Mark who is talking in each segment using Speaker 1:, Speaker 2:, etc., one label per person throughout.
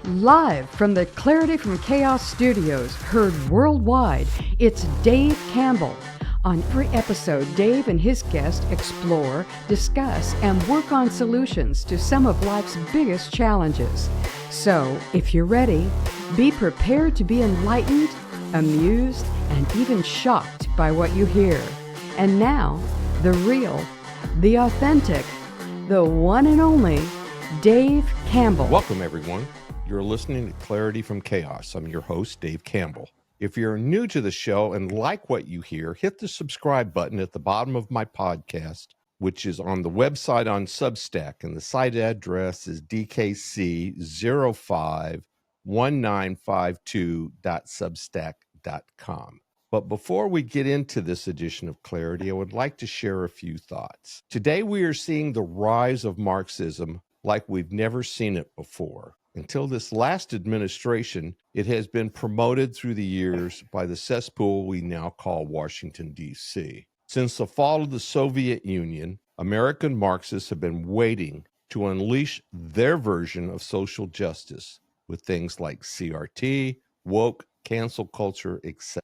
Speaker 1: Live from the Clarity from Chaos studios, heard worldwide, it's Dave Campbell. On every episode, Dave and his guests explore, discuss, and work on solutions to some of life's biggest challenges. So, if you're ready, be prepared to be enlightened, amused, and even shocked by what you hear. And now, the real, the authentic, the one and only Dave Campbell.
Speaker 2: Welcome, everyone. You're listening to Clarity from Chaos. I'm your host, Dave Campbell. If you're new to the show and like what you hear, hit the subscribe button at the bottom of my podcast, which is on the website on Substack, and the site address is dkc051952.substack.com. But before we get into this edition of Clarity, I would like to share a few thoughts. Today, we are seeing the rise of Marxism like we've never seen it before. Until this last administration, it has been promoted through the years by the cesspool we now call Washington, D.C. Since the fall of the Soviet Union, American Marxists have been waiting to unleash their version of social justice with things like CRT, woke, cancel culture, etc.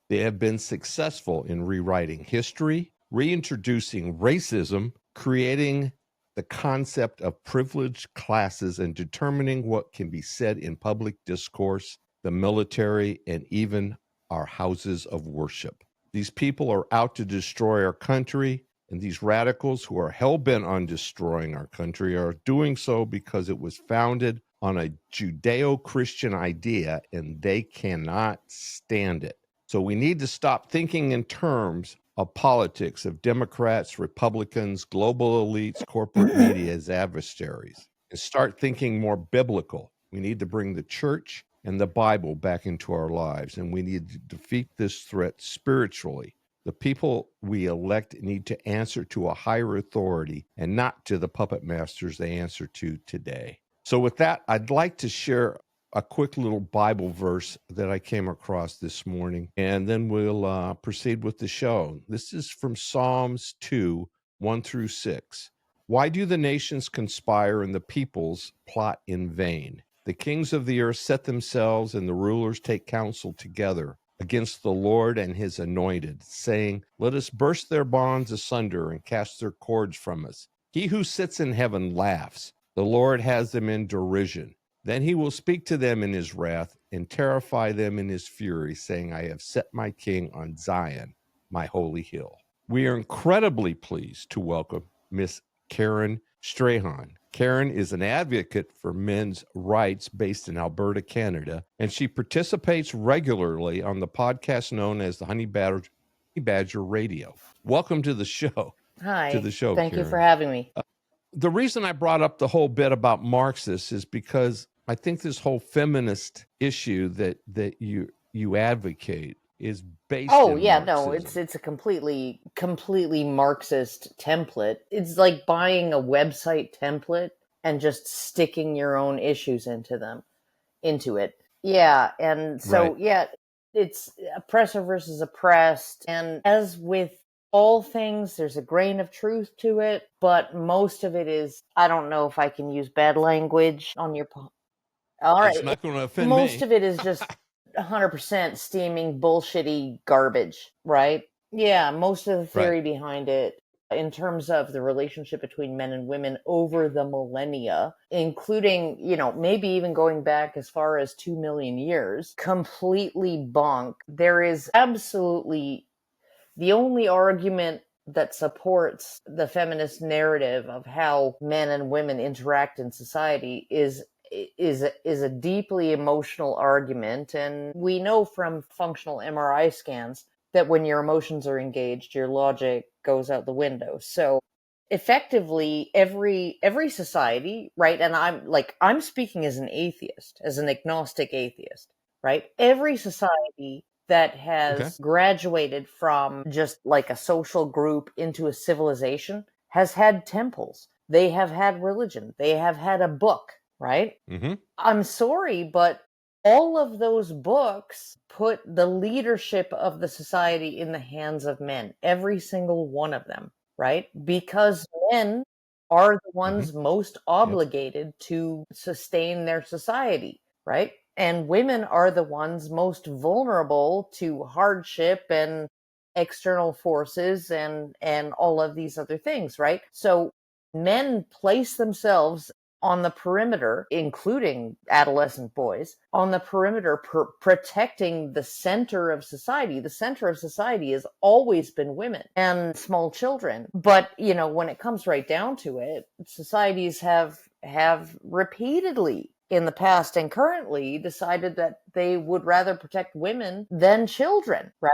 Speaker 2: They have been successful in rewriting history, reintroducing racism, creating the concept of privileged classes, and determining what can be said in public discourse, the military, and even our houses of worship. These people are out to destroy our country, and these radicals who are hell-bent on destroying our country are doing so because it was founded on a Judeo-Christian idea, and they cannot stand it. So we need to stop thinking in terms of politics, of Democrats, Republicans, global elites, corporate media as adversaries, and start thinking more biblical. We need to bring the church and the Bible back into our lives, and we need to defeat this threat spiritually. The people we elect need to answer to a higher authority and not to the puppet masters they answer to today. So with that, I'd like to share a quick little Bible verse that I came across this morning, and then we'll proceed with the show. This is from Psalms 2, 1 through 6. Why do the nations conspire and the peoples plot in vain? The kings of the earth set themselves, and the rulers take counsel together against the Lord and his anointed, saying, let us burst their bonds asunder and cast their cords from us. He who sits in heaven laughs. The Lord has them in derision. Then he will speak to them in his wrath and terrify them in his fury, saying, I have set my king on Zion, my holy hill. We are incredibly pleased to welcome Miss Karen Straughan. Karen is an advocate for men's rights based in Alberta, Canada, and she participates regularly on the podcast known as the Honey Badger Radio. Welcome to the show.
Speaker 3: Hi.
Speaker 2: To the show,
Speaker 3: Thank
Speaker 2: Karen.
Speaker 3: you for having me.
Speaker 2: The reason I brought up the whole bit about Marxists is because I think this whole feminist issue that you advocate is based in Marxism.
Speaker 3: It's a completely Marxist template. It's like buying a website template and just sticking your own issues into it. Yeah, and so
Speaker 2: Right.
Speaker 3: yeah, it's oppressor versus oppressed, and as with all things, there's a grain of truth to it, but most of it is, I don't know if I can use bad language on your all right.
Speaker 2: It's not going to offend
Speaker 3: Most
Speaker 2: me.
Speaker 3: of it is just 100% steaming bullshitty garbage, right? Yeah, most of the theory behind it in terms of the relationship between men and women over the millennia, including, maybe even going back as far as 2 million years, completely bonk. There is absolutely the only argument that supports the feminist narrative of how men and women interact in society is a deeply emotional argument. And we know from functional MRI scans that when your emotions are engaged, your logic goes out the window. So effectively, every society, right? And I'm speaking as an atheist, as an agnostic atheist, right? Every society that has graduated from just like a social group into a civilization has had temples. They have had religion. They have had a book, right?
Speaker 2: Mm-hmm.
Speaker 3: I'm sorry, but all of those books put the leadership of the society in the hands of men, every single one of them, right? Because men are the ones most obligated to sustain their society. right? And women are the ones most vulnerable to hardship and external forces and all of these other things, right? So men place themselves on the perimeter, including adolescent boys, on the perimeter, protecting the center of society. The center of society has always been women and small children. But, when it comes right down to it, societies have repeatedly in the past and currently decided that they would rather protect women than children, right?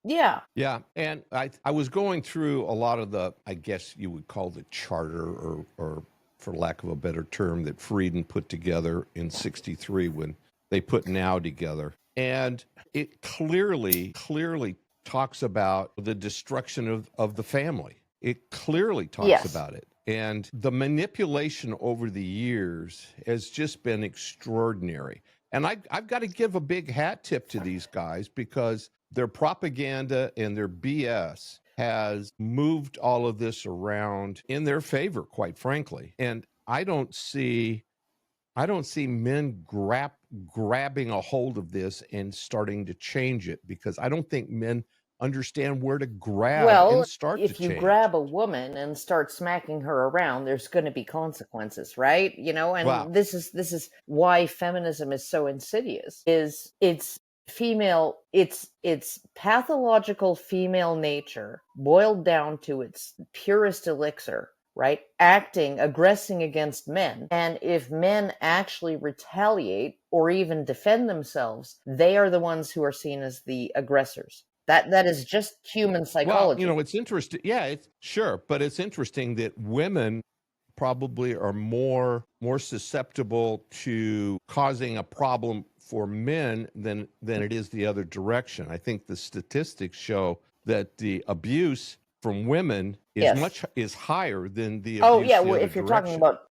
Speaker 3: Yeah.
Speaker 2: Yeah, and I was going through a lot of the, I guess you would call the charter, or for lack of a better term, that Frieden put together in '63 when they put NOW together, and it clearly talks about the destruction of the family. It clearly talks
Speaker 3: Yes.
Speaker 2: about it. And the manipulation over the years has just been extraordinary. And I've got to give a big hat tip to these guys, because their propaganda and their BS has moved all of this around in their favor, quite frankly. And I don't see men grabbing a hold of this and starting to change it, because I don't think men understand where to grab
Speaker 3: Well,
Speaker 2: and start to
Speaker 3: if you
Speaker 2: change.
Speaker 3: grab a woman and start smacking her around, there's going to be consequences, right?
Speaker 2: Wow.
Speaker 3: And this is why feminism is so insidious. Is it's pathological female nature boiled down to its purest elixir, right? Aggressing against men. And if men actually retaliate or even defend themselves, they are the ones who are seen as the aggressors. That is just human
Speaker 2: Well,
Speaker 3: psychology.
Speaker 2: it's interesting. Yeah, it's sure, but it's interesting that women probably are more susceptible to causing a problem for men than it is the other direction. I think the statistics show that the abuse from women
Speaker 3: Yes.
Speaker 2: is higher than the
Speaker 3: Oh,
Speaker 2: abuse
Speaker 3: yeah.
Speaker 2: the
Speaker 3: Well,
Speaker 2: other
Speaker 3: if you're talking
Speaker 2: direction.
Speaker 3: about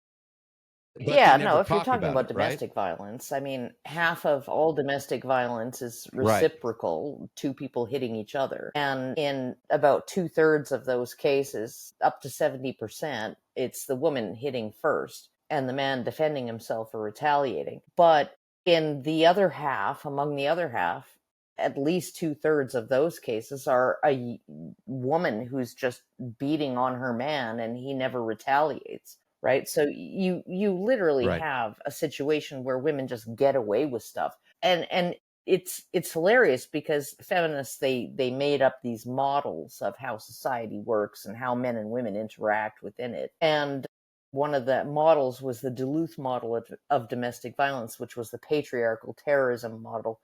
Speaker 2: But they
Speaker 3: Yeah, no,
Speaker 2: never
Speaker 3: if you're
Speaker 2: talk
Speaker 3: talking
Speaker 2: about
Speaker 3: about
Speaker 2: it, right?
Speaker 3: domestic violence, I mean, half of all domestic violence is
Speaker 2: Right.
Speaker 3: reciprocal, two people hitting each other. And in about two-thirds of those cases, up to 70%, it's the woman hitting first and the man defending himself or retaliating. But in the other half, among the other half, at least two-thirds of those cases are a woman who's just beating on her man and he never retaliates, right? So you literally
Speaker 2: Right.
Speaker 3: have a situation where women just get away with stuff. And it's hilarious because feminists, they made up these models of how society works and how men and women interact within it. And one of the models was the Duluth model of domestic violence, which was the patriarchal terrorism model.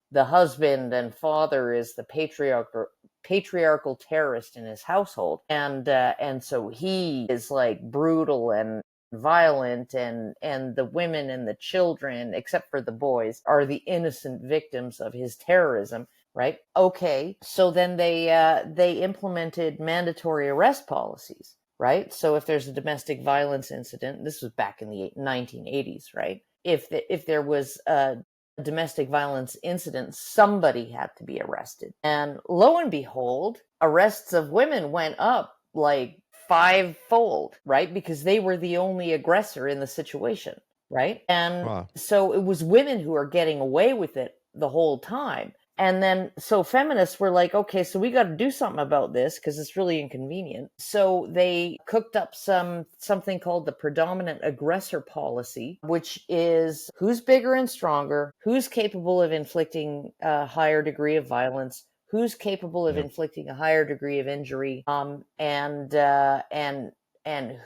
Speaker 3: The husband and father, is the patriarchal terrorist in his household, and so he is like brutal and violent, and the women and the children, except for the boys, are the innocent victims of his terrorism, right? Okay, so then they implemented mandatory arrest policies, right? So if there's a domestic violence incident, this was back in the 1980s, right? If there was a domestic violence incident, somebody had to be arrested. And lo and behold, arrests of women went up like fivefold, right? Because they were the only aggressor in the situation, right? And
Speaker 2: Wow.
Speaker 3: so it was women who are getting away with it the whole time. And then, so feminists were like, okay, so we got to do something about this because it's really inconvenient. So they cooked up something called the predominant aggressor policy, which is who's bigger and stronger, who's capable of inflicting a higher degree of violence, who's capable of
Speaker 2: Yeah.
Speaker 3: inflicting a higher degree of injury, and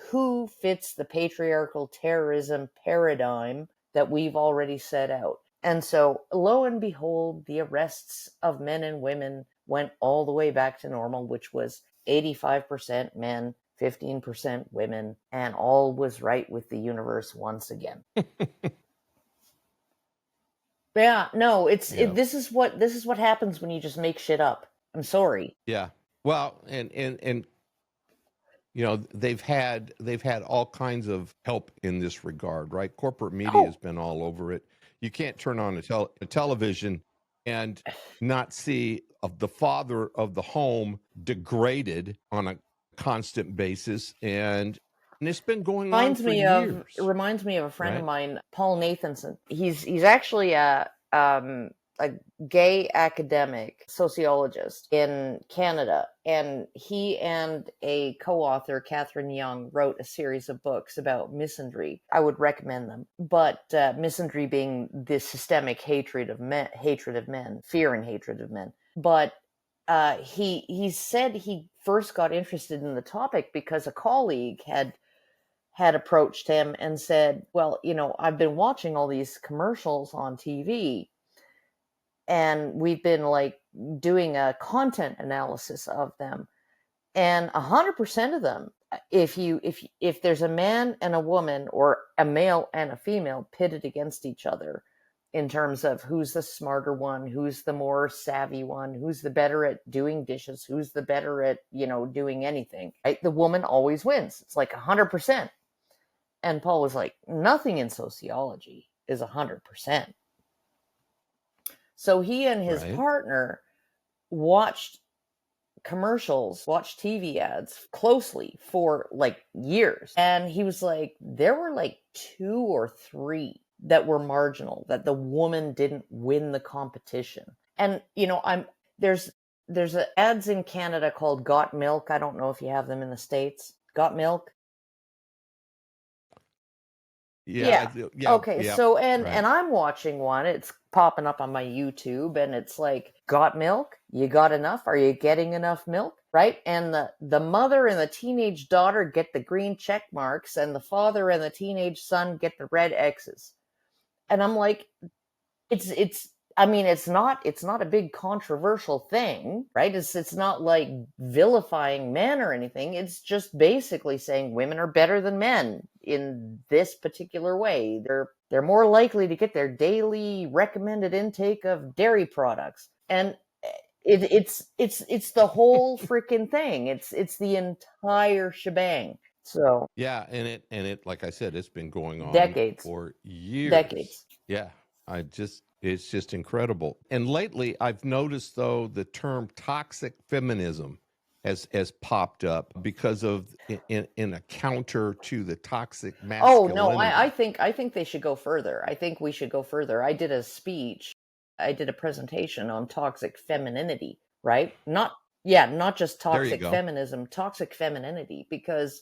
Speaker 3: who fits the patriarchal terrorism paradigm that we've already set out. And so, lo and behold, the arrests of men and women went all the way back to normal, which was 85% men, 15% women, and all was right with the universe once again. Yeah, no,
Speaker 2: Yeah.
Speaker 3: this is what happens when you just make shit up. I'm sorry.
Speaker 2: Yeah. Well, and they've had all kinds of help in this regard, right? Corporate media has
Speaker 3: Oh,
Speaker 2: been all over it. You can't turn on a television and not see of the father of the home degraded on a constant basis, and And it's been going on for years.
Speaker 3: It reminds me of a friend of
Speaker 2: Right?
Speaker 3: mine, Paul Nathanson. He's actually a gay academic sociologist in Canada, and he and a co-author, Catherine Young, wrote a series of books about misandry. I would recommend them, but misandry being the systemic hatred of men, fear and hatred of men. But he said he first got interested in the topic because a colleague had approached him and said, well, I've been watching all these commercials on TV, and we've been like doing a content analysis of them, and 100% of them, if there's a man and a woman or a male and a female pitted against each other in terms of who's the smarter one, who's the more savvy one, who's the better at doing dishes, who's the better at doing anything, right, the woman always wins. It's like 100%. And Paul was like, nothing in sociology is 100%. So he and his partner watched commercials, watched TV ads closely for like years. And he was like, there were like 2 or 3 that were marginal, that the woman didn't win the competition. And, there's ads in Canada called Got Milk. I don't know if you have them in the States. Got Milk?
Speaker 2: Yeah.
Speaker 3: Okay. Yeah. So, and I'm watching one, it's popping up on my YouTube, and it's like, got milk? You got enough? Are you getting enough milk? Right. And the mother and the teenage daughter get the green check marks, and the father and the teenage son get the red X's. And I'm like, it's not a big controversial thing, right? It's not like vilifying men or anything. It's just basically saying women are better than men in this particular way. They're more likely to get their daily recommended intake of dairy products. And it's the whole freaking thing. It's the entire shebang. So
Speaker 2: yeah, and it like I said, it's been going on
Speaker 3: decades.
Speaker 2: for years.
Speaker 3: Decades.
Speaker 2: Yeah. It's just incredible. And lately I've noticed, though, the term toxic feminism has popped up because of in a counter to the toxic masculinity.
Speaker 3: Oh no, I think they should go further. I think we should go further. I did a presentation on toxic femininity, right? Not just toxic feminism, toxic femininity, because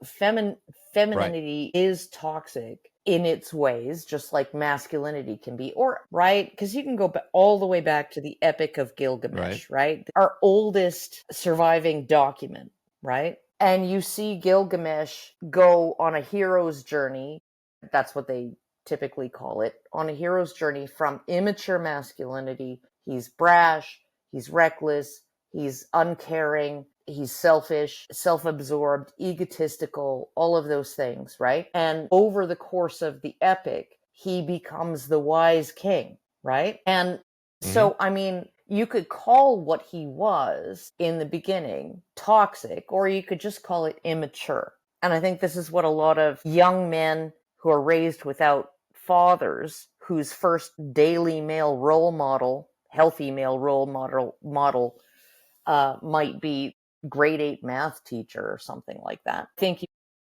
Speaker 3: femininity is toxic in its ways, just like masculinity can be, or right, because you can go all the way back to the Epic of Gilgamesh, right? Our oldest surviving document, right? And you see Gilgamesh go on a hero's journey. That's what they typically call it, on a hero's journey from immature masculinity. He's brash, he's reckless, he's uncaring, he's selfish, self-absorbed, egotistical, all of those things, right? And over the course of the epic, he becomes the wise king, right? And so, I mean, you could call what he was in the beginning toxic, or you could just call it immature. And I think this is what a lot of young men who are raised without fathers, whose first daily male role model, healthy male role model might be grade 8 math teacher or something like that.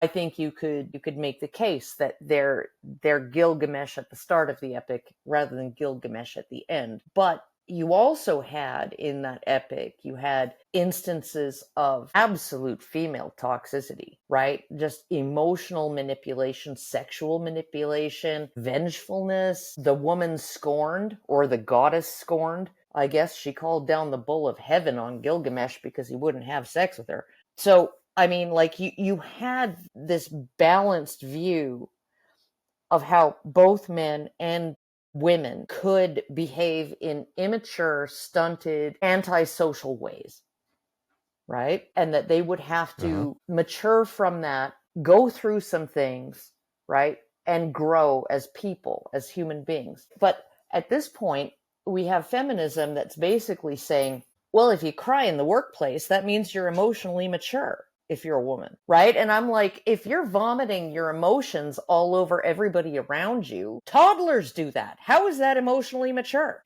Speaker 3: I think you could make the case that they're Gilgamesh at the start of the epic rather than Gilgamesh at the end. But you also had in that epic, you had instances of absolute female toxicity, right? Just emotional manipulation, sexual manipulation, vengefulness, the woman scorned, or the goddess scorned. I guess she called down the bull of heaven on Gilgamesh because he wouldn't have sex with her. So, I mean, like you had this balanced view of how both men and women could behave in immature, stunted, antisocial ways, right? And that they would have to mature from that, go through some things, right? And grow as people, as human beings. But at this point, we have feminism that's basically saying, well, if you cry in the workplace, that means you're emotionally mature if you're a woman, right? And I'm like, if you're vomiting your emotions all over everybody around you, toddlers do that. How is that emotionally mature?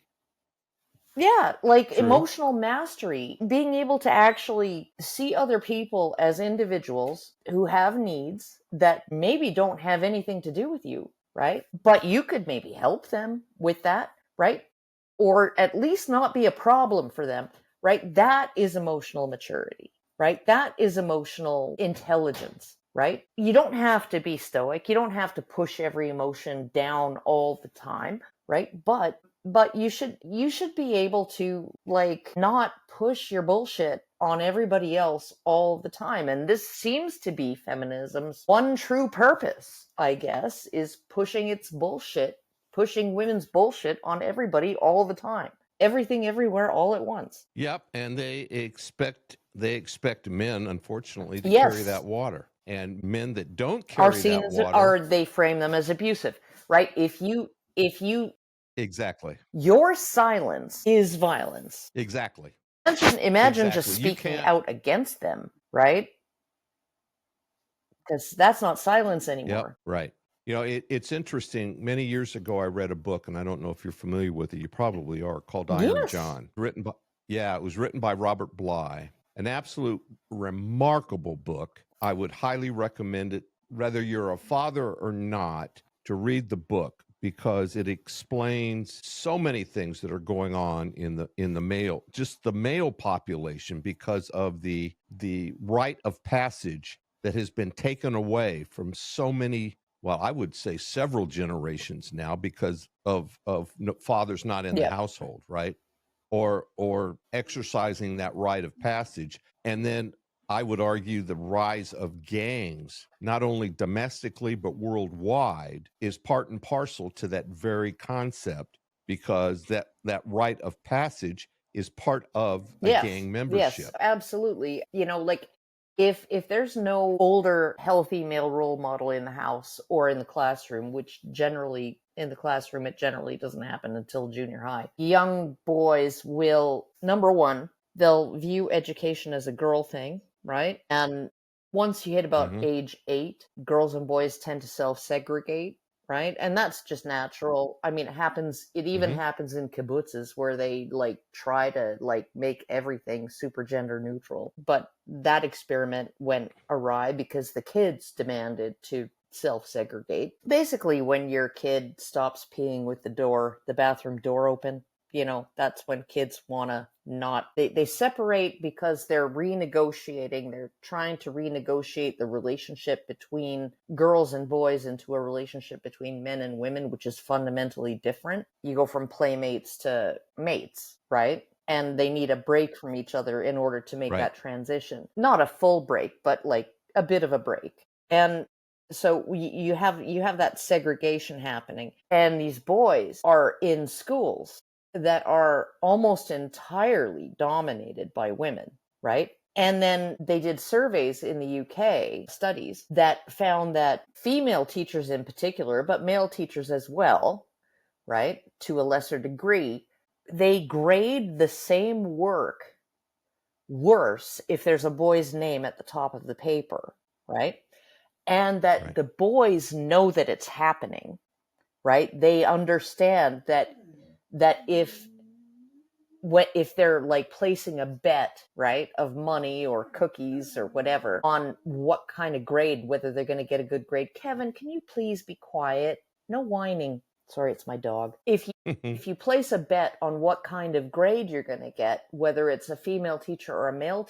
Speaker 3: Yeah, like
Speaker 2: True.
Speaker 3: emotional mastery, being able to actually see other people as individuals who have needs that maybe don't have anything to do with you, right? But you could maybe help them with that, right? Or at least not be a problem for them, right? That is emotional maturity, right? That is emotional intelligence, right? You don't have to be stoic. You don't have to push every emotion down all the time, right? But you should be able to like not push your bullshit on everybody else all the time. And this seems to be feminism's one true purpose, I guess, is pushing women's bullshit on everybody all the time. Everything everywhere all at once.
Speaker 2: Yep, and they expect men, unfortunately, to carry
Speaker 3: Yes.
Speaker 2: that water. And men that don't
Speaker 3: Are
Speaker 2: carry
Speaker 3: seen
Speaker 2: that
Speaker 3: as,
Speaker 2: water,
Speaker 3: or they frame them as abusive, right? If you
Speaker 2: exactly.
Speaker 3: your silence is violence.
Speaker 2: Exactly.
Speaker 3: Imagine just
Speaker 2: Exactly. You
Speaker 3: speaking
Speaker 2: can't.
Speaker 3: out against them, right? Because that's not silence
Speaker 2: Yep,
Speaker 3: anymore.
Speaker 2: right. It's interesting. Many years ago, I read a book, and I don't know if you're familiar with it. You probably are, called Iron
Speaker 3: Yes.
Speaker 2: John. Yeah, it was written by Robert Bly. An absolute remarkable book. I would highly recommend it, whether you're a father or not, to read the book because it explains so many things that are going on in the male population because of the rite of passage that has been taken away from so many, well, I would say several generations now because of fathers not in the
Speaker 3: Yeah.
Speaker 2: household, right? Or exercising that rite of passage. And then I would argue the rise of gangs, not only domestically but worldwide, is part and parcel to that very concept because that rite of passage is part of a
Speaker 3: Yes.
Speaker 2: gang
Speaker 3: Yes,
Speaker 2: membership.
Speaker 3: absolutely. Like if there's no older healthy male role model in the house or in the classroom, which generally in the classroom it generally doesn't happen until junior high. Young boys will, number one, they'll view education as a girl thing, right? And once you hit about
Speaker 2: Hmm.
Speaker 3: age 8, girls and boys tend to self-segregate, right? And that's just natural. I mean, it even
Speaker 2: Hmm.
Speaker 3: happens in kibbutzes where they like try to like make everything super gender neutral. But that experiment went awry because the kids demanded to self-segregate. Basically, when your kid stops peeing with the bathroom door open, that's when kids want to not, they separate because they're trying to renegotiate the relationship between girls and boys into a relationship between men and women, which is fundamentally different. You go from playmates to mates, right? And they need a break from each other in order to make
Speaker 2: Right.
Speaker 3: that transition. Not a full break, but like a bit of a break. And so you have that segregation happening, and these boys are in schools that are almost entirely dominated by women, right? And then they did surveys in the UK, studies that found that female teachers in particular, but male teachers as well, right, to a lesser degree, they grade the same work worse if there's a boy's name at the top of the paper, right? And that
Speaker 2: Right.
Speaker 3: the boys know that it's happening, right? They understand that if they're like placing a bet, right, of money or cookies or whatever on what kind of grade, whether they're going to get a good grade. Kevin, can you please be quiet? No whining. Sorry, it's my dog. If you place a bet on what kind of grade you're going to get, whether it's a female teacher or a male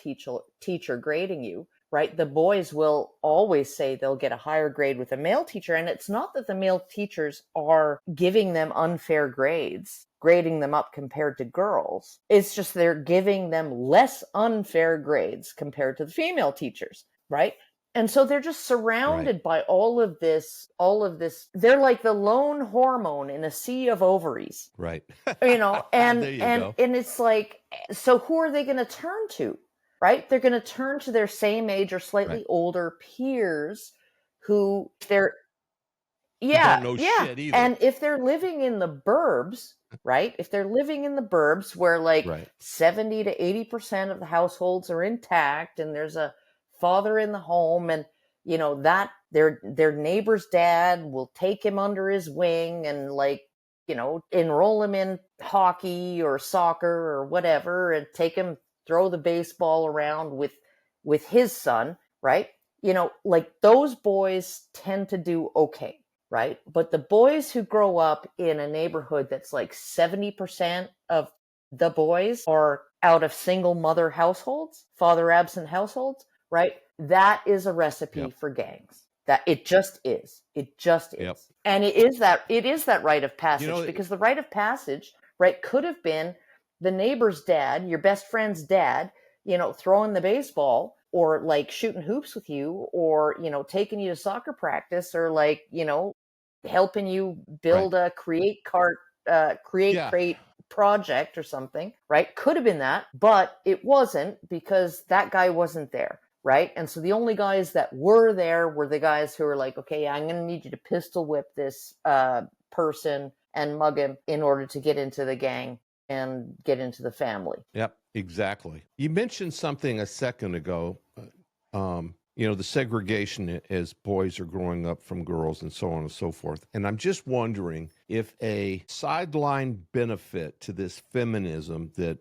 Speaker 3: teacher grading you, right? The boys will always say they'll get a higher grade with a male teacher. And it's not that the male teachers are giving them unfair grades, grading them up compared to girls. It's just they're giving them less unfair grades compared to the female teachers, right? And so they're just
Speaker 2: Right.
Speaker 3: surrounded by all of this. They're like the lone hormone in a sea of ovaries,
Speaker 2: Right.
Speaker 3: and
Speaker 2: There you
Speaker 3: and
Speaker 2: go.
Speaker 3: and it's like, so who are they going to turn to, right? They're going to turn to their same age or
Speaker 2: Right.
Speaker 3: slightly older peers who they're,
Speaker 2: Who
Speaker 3: yeah,
Speaker 2: don't know
Speaker 3: yeah.
Speaker 2: shit either.
Speaker 3: And if they're living in the burbs, right? If they're living in the burbs where like
Speaker 2: Right.
Speaker 3: 70 to 80% of the households are intact and there's a father in the home, and that their neighbor's dad will take him under his wing and like enroll him in hockey or soccer or whatever, and take him, throw the baseball around with his son, right? Like those boys tend to do okay, right? But the boys who grow up in a neighborhood that's like 70% of the boys are out of single mother households, father absent households, right? That is a recipe for gangs. That it just is. It just is.
Speaker 2: Yep.
Speaker 3: And it is that rite of passage, because the rite of passage, right, could have been the neighbor's dad, your best friend's dad, throwing the baseball, or like shooting hoops with you, or taking you to soccer practice, or like helping you build a create crate project or something, right? Could have been that, but it wasn't, because that guy wasn't there, right? And so the only guys that were there were the guys who were like, okay, I'm going to need you to pistol whip this person and mug him in order to get into the gang and get into the family.
Speaker 2: Yep, exactly. You mentioned something a second ago, the segregation as boys are growing up from girls and so on and so forth. And I'm just wondering if a sideline benefit to this feminism that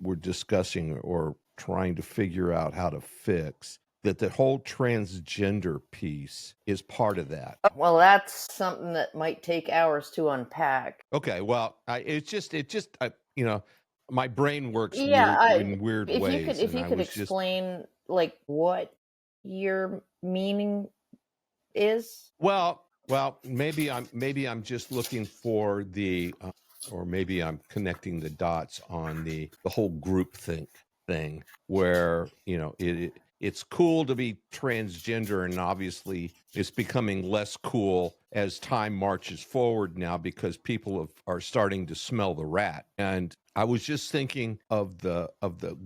Speaker 2: we're discussing or trying to figure out how to fix, that the whole transgender piece is part of that.
Speaker 3: Well, that's something that might take hours to unpack.
Speaker 2: Okay, well, my brain works in weird ways.
Speaker 3: If you could explain like what your meaning is.
Speaker 2: Well, maybe I'm just looking for or maybe I'm connecting the dots on the whole groupthink thing, where it's cool to be transgender, and obviously it's becoming less cool as time marches forward now, because people are starting to smell the rat. And I was just thinking of the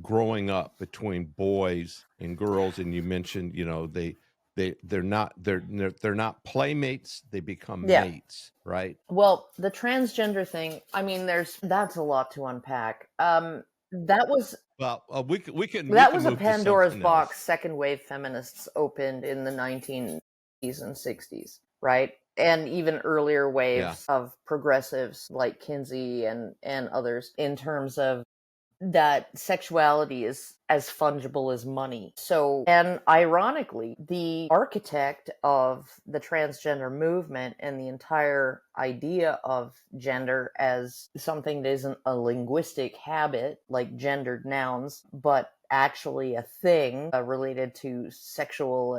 Speaker 2: growing up between boys and girls, and you mentioned they're not playmates, they become mates, right?
Speaker 3: Well, the transgender thing, I mean, that's a lot to unpack. That was a Pandora's box second wave feminists opened in the 1950s and 60s, right? And even earlier waves of progressives like Kinsey and others, in terms of that sexuality is as fungible as money. So, and ironically, the architect of the transgender movement and the entire idea of gender as something that isn't a linguistic habit like gendered nouns, but actually a thing related to sexual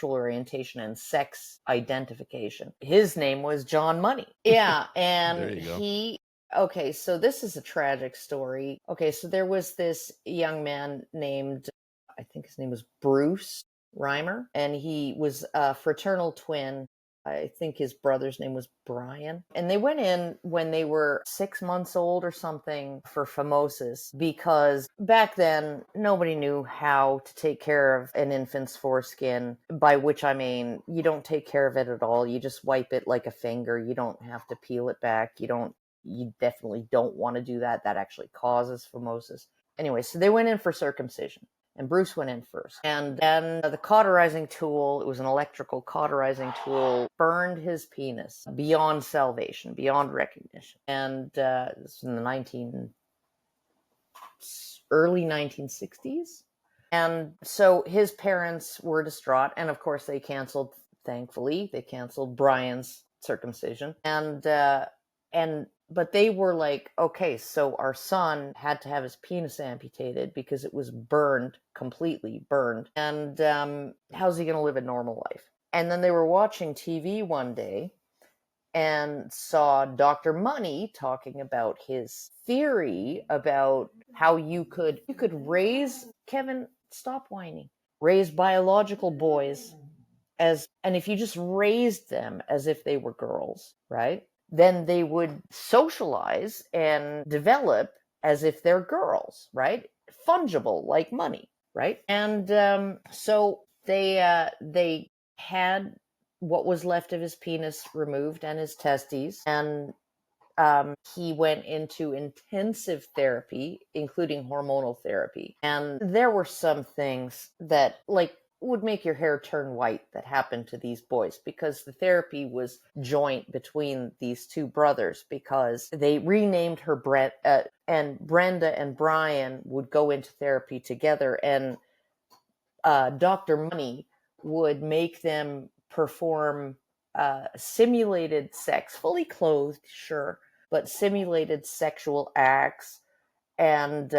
Speaker 3: orientation and sex identification. His name was John Money. Yeah, and okay, so this is a tragic story. Okay, so there was this young man named, I think his name was Bruce Reimer, and he was a fraternal twin. I think his brother's name was Brian. And they went in when they were 6 months old or something for phimosis, because back then nobody knew how to take care of an infant's foreskin, by which I mean you don't take care of it at all. You just wipe it like a finger. You don't have to peel it back. You definitely don't want to do that. That actually causes phimosis. Anyway, so they went in for circumcision, and Bruce went in first. And then the cauterizing tool, it was an electrical cauterizing tool, burned his penis beyond salvation, beyond recognition. And this was in the early 1960s. And so his parents were distraught, and of course they canceled Brian's circumcision. But they were like, okay, so our son had to have his penis amputated because it was completely burned. And how's he going to live a normal life? And then they were watching TV one day and saw Dr. Money talking about his theory about how you could raise, Kevin, stop whining, raise biological boys and if you just raised them as if they were girls, right? Then they would socialize and develop as if they're girls, right? Fungible like money, right? And so they had what was left of his penis removed and his testes, and he went into intensive therapy, including hormonal therapy. And there were some things that, like, would make your hair turn white that happened to these boys, because the therapy was joint between these two brothers, because they renamed her Brent, and Brenda and Brian would go into therapy together, and Dr. Money would make them perform simulated sex, fully clothed, sure, but simulated sexual acts, and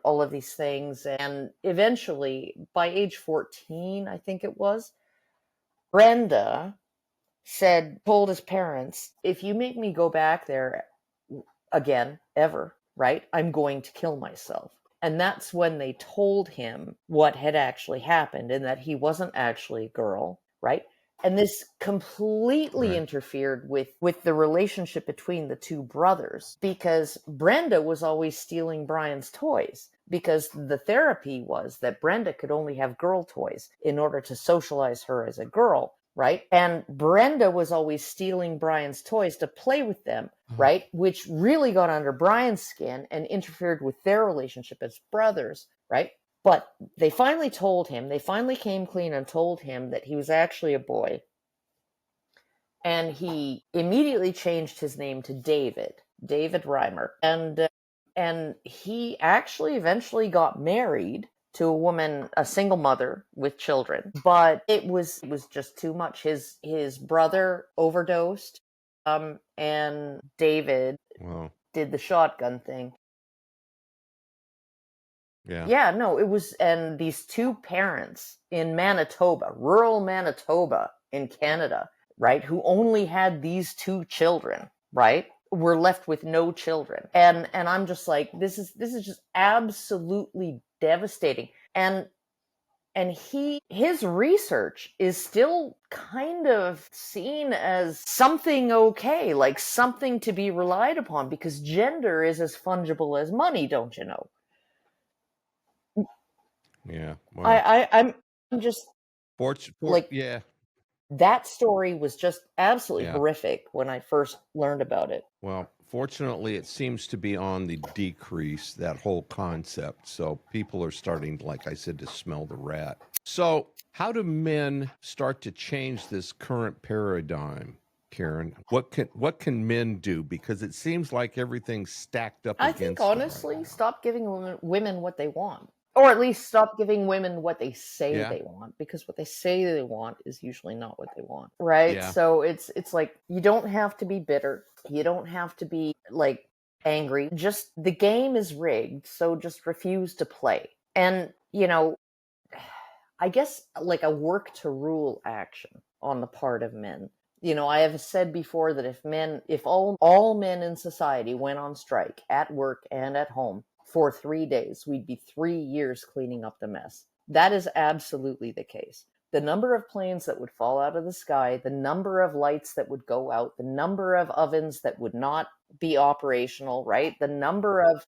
Speaker 3: all of these things. And eventually, by age 14, I think it was, Brenda told his parents, if you make me go back there again, ever, right, I'm going to kill myself. And that's when they told him what had actually happened, and that he wasn't actually a girl, right? And this completely interfered with the relationship between the two brothers, because Brenda was always stealing Brian's toys, because the therapy was that Brenda could only have girl toys in order to socialize her as a girl, right? And Brenda was always stealing Brian's toys to play with them, right? Which really got under Brian's skin and interfered with their relationship as brothers, right? But they finally came clean and told him that he was actually a boy. And he immediately changed his name to David Reimer. And he actually eventually got married to a woman, a single mother with children. But it was just too much. His brother overdosed, and David did the shotgun thing. Yeah, no, it was, and these two parents in Manitoba, rural Manitoba in Canada, right, who only had these two children, right, were left with no children. And I'm just like, this is just absolutely devastating. And his research is still kind of seen as something okay, like something to be relied upon, because gender is as fungible as money, don't you know?
Speaker 2: Yeah. Well,
Speaker 3: I'm just like,
Speaker 2: yeah.
Speaker 3: that story was just absolutely horrific when I first learned about it.
Speaker 2: Well, fortunately, it seems to be on the decrease, that whole concept. So people are starting, like I said, to smell the rat. So how do men start to change this current paradigm, Karen? What can men do? Because it seems like everything's stacked up
Speaker 3: I
Speaker 2: against
Speaker 3: think,
Speaker 2: them
Speaker 3: honestly,
Speaker 2: right now.
Speaker 3: stop giving women what they want. Or at least stop giving women what they say they want, because what they say they want is usually not what they want, right?
Speaker 2: Yeah.
Speaker 3: So it's like, you don't have to be bitter. You don't have to be like angry. Just, the game is rigged, so just refuse to play. And, I guess, like, a work to rule action on the part of men. I have said before that if all men in society went on strike at work and at home for 3 days, we'd be 3 years cleaning up the mess. That is absolutely the case. The number of planes that would fall out of the sky, the number of lights that would go out, the number of ovens that would not be operational, right? The number of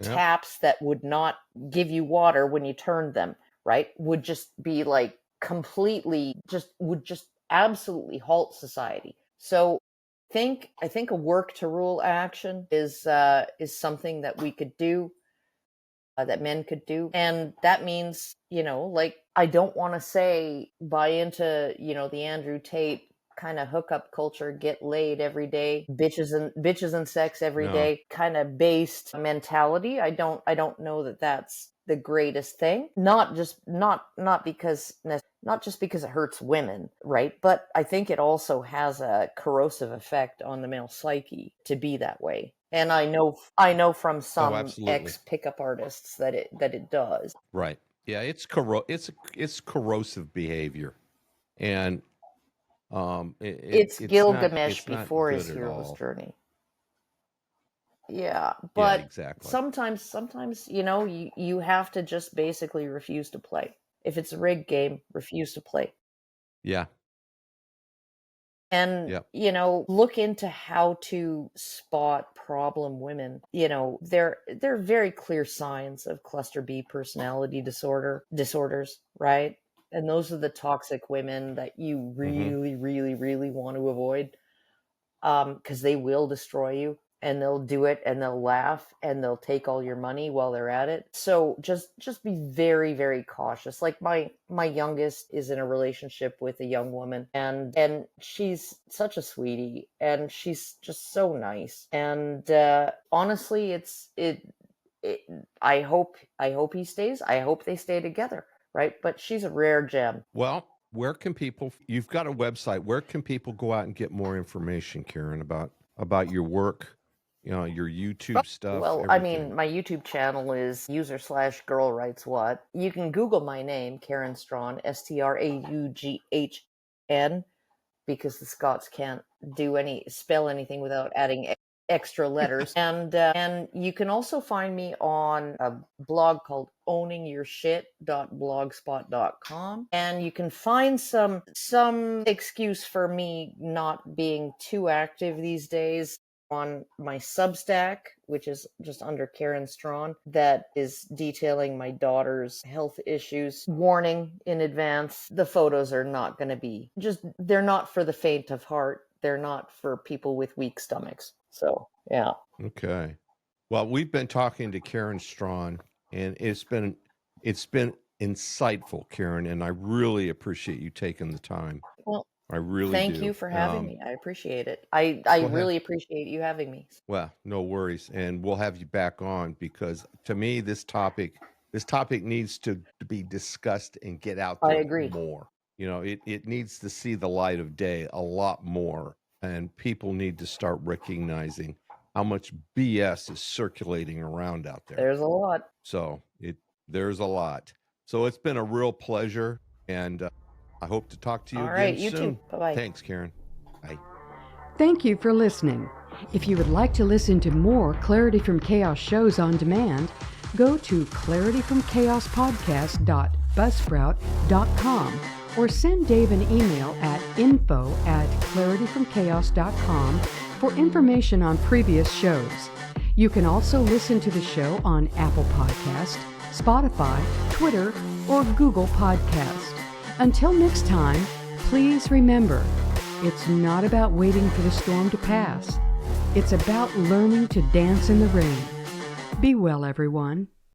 Speaker 3: taps that would not give you water when you turned them, right, would just be like completely, would just absolutely halt society. So I think a work to rule action is something that we could do, that men could do. And that means, like, I don't want to say buy into, the Andrew Tate kind of hookup culture, get laid every day, bitches and sex every day kind of based mentality. I don't know that that's the greatest thing. Not just because it hurts women, right? But I think it also has a corrosive effect on the male psyche to be that way. And I know from some ex pickup artists that it does.
Speaker 2: Right. Yeah, it's corrosive behavior. And
Speaker 3: it's Gilgamesh before his hero's
Speaker 2: all.
Speaker 3: journey. Yeah, but
Speaker 2: exactly.
Speaker 3: sometimes you have to just basically refuse to play. If it's a rigged game, refuse to play.
Speaker 2: Yeah.
Speaker 3: And look into how to spot problem women. There are very clear signs of cluster B personality disorders, right? And those are the toxic women that you really, really, really want to avoid, because they will destroy you. and they'll do it and they'll laugh and they'll take all your money while they're at it. So just be very, very cautious. Like my youngest is in a relationship with a young woman, and she's such a sweetie, and she's just so nice. And honestly, I hope he stays. I hope they stay together, right? But she's a rare gem.
Speaker 2: Well, where can people, you've got a website, where can people go out and get more information, Karen, about your work, your YouTube stuff?
Speaker 3: Well, I mean, my YouTube channel is user/girl writes what. You can Google my name, Karen Straughan, Straughn, because the Scots can't spell anything without adding extra letters. And you can also find me on a blog called owningyourshit.blogspot.com, and you can find some excuse for me not being too active these days on my Substack, which is just under Karen Straughan, that is detailing my daughter's health issues. Warning in advance, the photos are not going to be they're not for the faint of heart. They're not for people with weak stomachs. So, yeah.
Speaker 2: Okay. Well, we've been talking to Karen Straughan, and it's been insightful, Karen, and I really appreciate you taking the time.
Speaker 3: Well,
Speaker 2: I really
Speaker 3: thank
Speaker 2: do.
Speaker 3: you for having me. I appreciate it. I really appreciate you having me.
Speaker 2: Well, no worries, and we'll have you back on, because to me, this topic needs to be discussed and get out there.
Speaker 3: I agree.
Speaker 2: More. It needs to see the light of day a lot more, and people need to start recognizing how much BS is circulating around out there.
Speaker 3: There's a lot.
Speaker 2: So there's a lot. So it's been a real pleasure, and I hope to talk to you again
Speaker 3: you
Speaker 2: soon.
Speaker 3: too. Bye-bye.
Speaker 2: Thanks, Karen. Bye.
Speaker 1: Thank you for listening. If you would like to listen to more Clarity from Chaos shows on demand, go to clarityfromchaos.buzzsprout.com or send Dave an email at info@clarityfromchaos.com for information on previous shows. You can also listen to the show on Apple Podcast, Spotify, Twitter, or Google Podcast. Until next time, please remember, it's not about waiting for the storm to pass. It's about learning to dance in the rain. Be well, everyone.